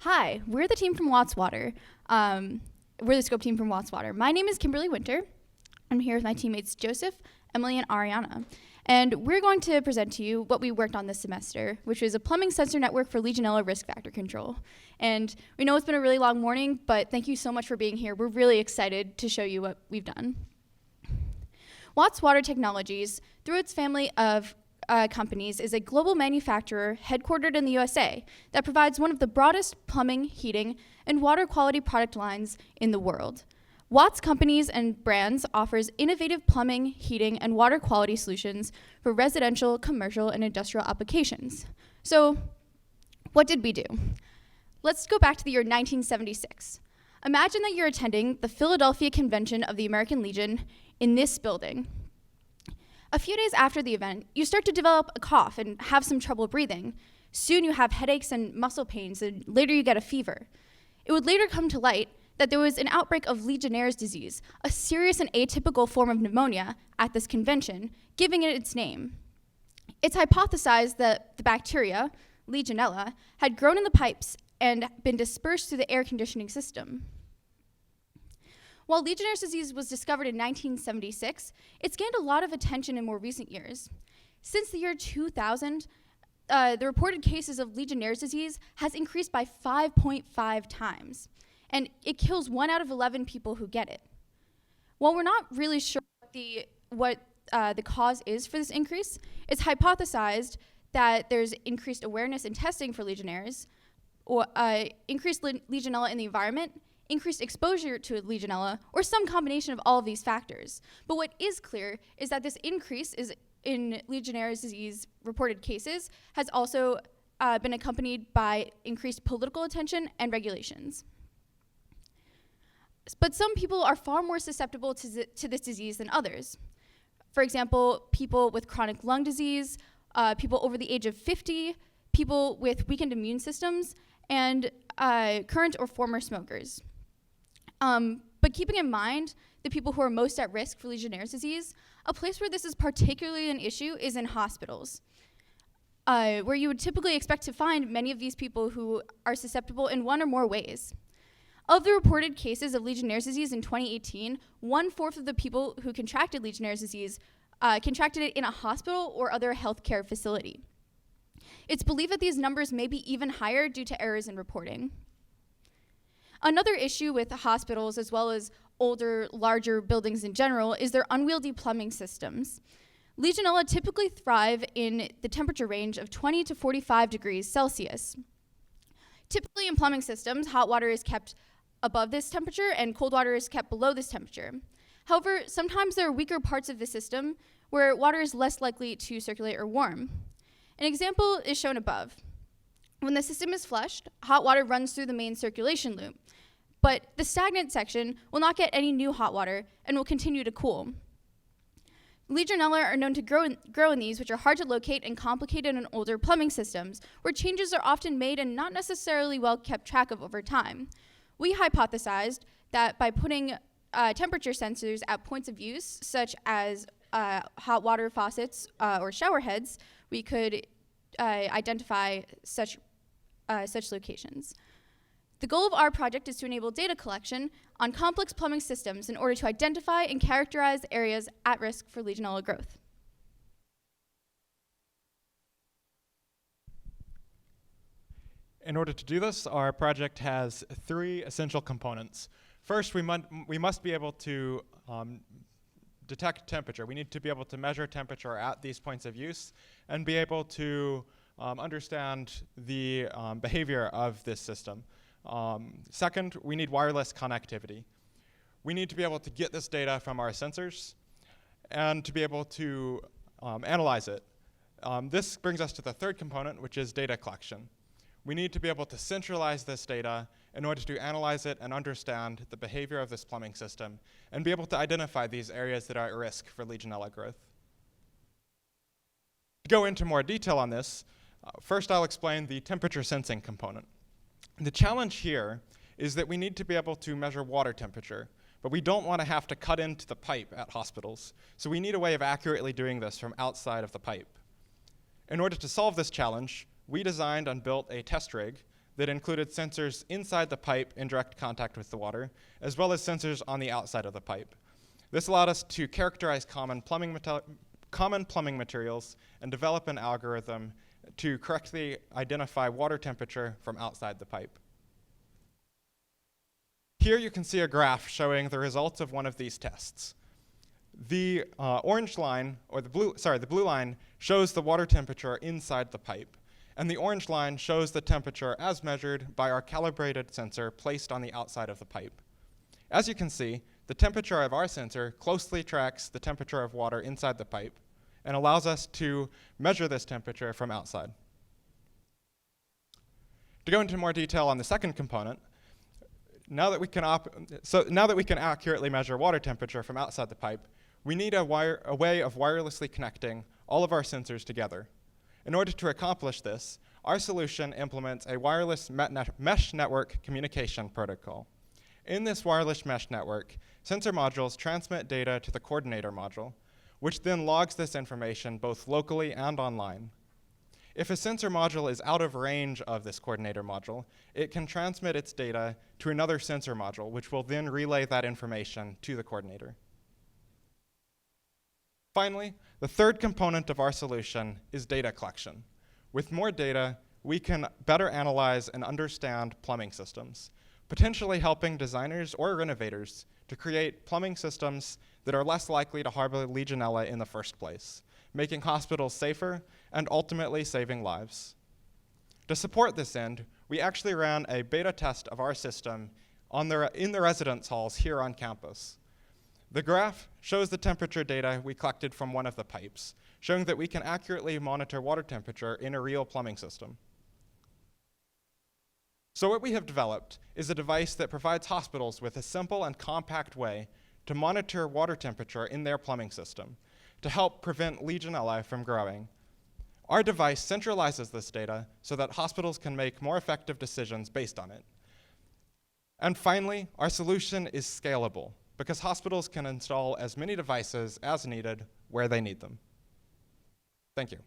Hi, we're the team from Watts Water. We're the scope team from Watts Water. My name is Kimberly Winter. I'm here with my teammates Joseph, Emily, and Ariana. And we're going to present to you what we worked on this semester, which was a plumbing sensor network for Legionella risk factor control. And we know it's been a really long morning, but thank you so much for being here. We're really excited to show you what we've done. Watts Water Technologies, through its family of companies, is a global manufacturer headquartered in the USA that provides one of the broadest plumbing, heating, and water quality product lines in the world. Watts companies and brands offers innovative plumbing, heating, and water quality solutions for residential, commercial, and industrial applications. So, what did we do? Let's go back to the year 1976. Imagine that you're attending the Philadelphia Convention of the American Legion in this building. A few days after the event, you start to develop a cough and have some trouble breathing. Soon you have headaches and muscle pains, and later you get a fever. It would later come to light that there was an outbreak of Legionnaire's disease, a serious and atypical form of pneumonia, at this convention, giving it its name. It's hypothesized that the bacteria, Legionella, had grown in the pipes and been dispersed through the air conditioning system. While Legionnaire's disease was discovered in 1976, it's gained a lot of attention in more recent years. Since the year 2000, the reported cases of Legionnaire's disease has increased by 5.5 times, and it kills 1 out of 11 people who get it. While we're not really sure what the cause is for this increase, it's hypothesized that there's increased awareness and testing for Legionnaire's, or increased Legionella in the environment, increased exposure to Legionella, or some combination of all of these factors. But what is clear is that this increase in Legionnaire's disease reported cases has also been accompanied by increased political attention and regulations. But some people are far more susceptible to this disease than others. For example, people with chronic lung disease, people over the age of 50, people with weakened immune systems, and current or former smokers. But keeping in mind the people who are most at risk for Legionnaire's disease, a place where this is particularly an issue is in hospitals, where you would typically expect to find many of these people who are susceptible in one or more ways. Of the reported cases of Legionnaire's disease in 2018, 1/4 of the people who contracted Legionnaire's disease contracted it in a hospital or other healthcare facility. It's believed that these numbers may be even higher due to errors in reporting. Another issue with hospitals, as well as older, larger buildings in general, is their unwieldy plumbing systems. Legionella typically thrive in the temperature range of 20 to 45 degrees Celsius. Typically in plumbing systems, hot water is kept above this temperature and cold water is kept below this temperature. However, sometimes there are weaker parts of the system where water is less likely to circulate or warm. An example is shown above. When the system is flushed, hot water runs through the main circulation loop, but the stagnant section will not get any new hot water and will continue to cool. Legionella are known to grow in these, which are hard to locate and complicated in older plumbing systems, where changes are often made and not necessarily well kept track of over time. We hypothesized that by putting temperature sensors at points of use, such as hot water faucets or shower heads, we could identify such locations. The goal of our project is to enable data collection on complex plumbing systems in order to identify and characterize areas at risk for Legionella growth. In order to do this, our project has 3 essential components. First, we must be able to detect temperature. We need to be able to measure temperature at these points of use and be able to understand the behavior of this system. Second, we need wireless connectivity. We need to be able to get this data from our sensors and to be able to analyze it. This brings us to the third component, which is data collection. We need to be able to centralize this data in order to analyze it and understand the behavior of this plumbing system and be able to identify these areas that are at risk for Legionella growth. To go into more detail on this, first I'll explain the temperature sensing component. The challenge here is that we need to be able to measure water temperature, but we don't want to have to cut into the pipe at hospitals, so we need a way of accurately doing this from outside of the pipe. In order to solve this challenge, we designed and built a test rig that included sensors inside the pipe in direct contact with the water, as well as sensors on the outside of the pipe. This allowed us to characterize common plumbing materials and develop an algorithm to correctly identify water temperature from outside the pipe. Here you can see a graph showing the results of one of these tests. The orange line, or the blue line shows the water temperature inside the pipe, and the orange line shows the temperature as measured by our calibrated sensor placed on the outside of the pipe. As you can see, the temperature of our sensor closely tracks the temperature of water inside the pipe and allows us to measure this temperature from outside. To go into more detail on the second component, now that we can accurately measure water temperature from outside the pipe, we need a way of wirelessly connecting all of our sensors together. In order to accomplish this, our solution implements a wireless mesh network communication protocol. In this wireless mesh network, sensor modules transmit data to the coordinator module, which then logs this information both locally and online. If a sensor module is out of range of this coordinator module, it can transmit its data to another sensor module, which will then relay that information to the coordinator. Finally, the third component of our solution is data collection. With more data, we can better analyze and understand plumbing systems, potentially helping designers or renovators to create plumbing systems that are less likely to harbor Legionella in the first place, making hospitals safer and ultimately saving lives. To support this end, we actually ran a beta test of our system in the residence halls here on campus. The graph shows the temperature data we collected from one of the pipes, showing that we can accurately monitor water temperature in a real plumbing system. So what we have developed is a device that provides hospitals with a simple and compact way to monitor water temperature in their plumbing system to help prevent Legionella from growing. Our device centralizes this data so that hospitals can make more effective decisions based on it. And finally, our solution is scalable because hospitals can install as many devices as needed where they need them. Thank you.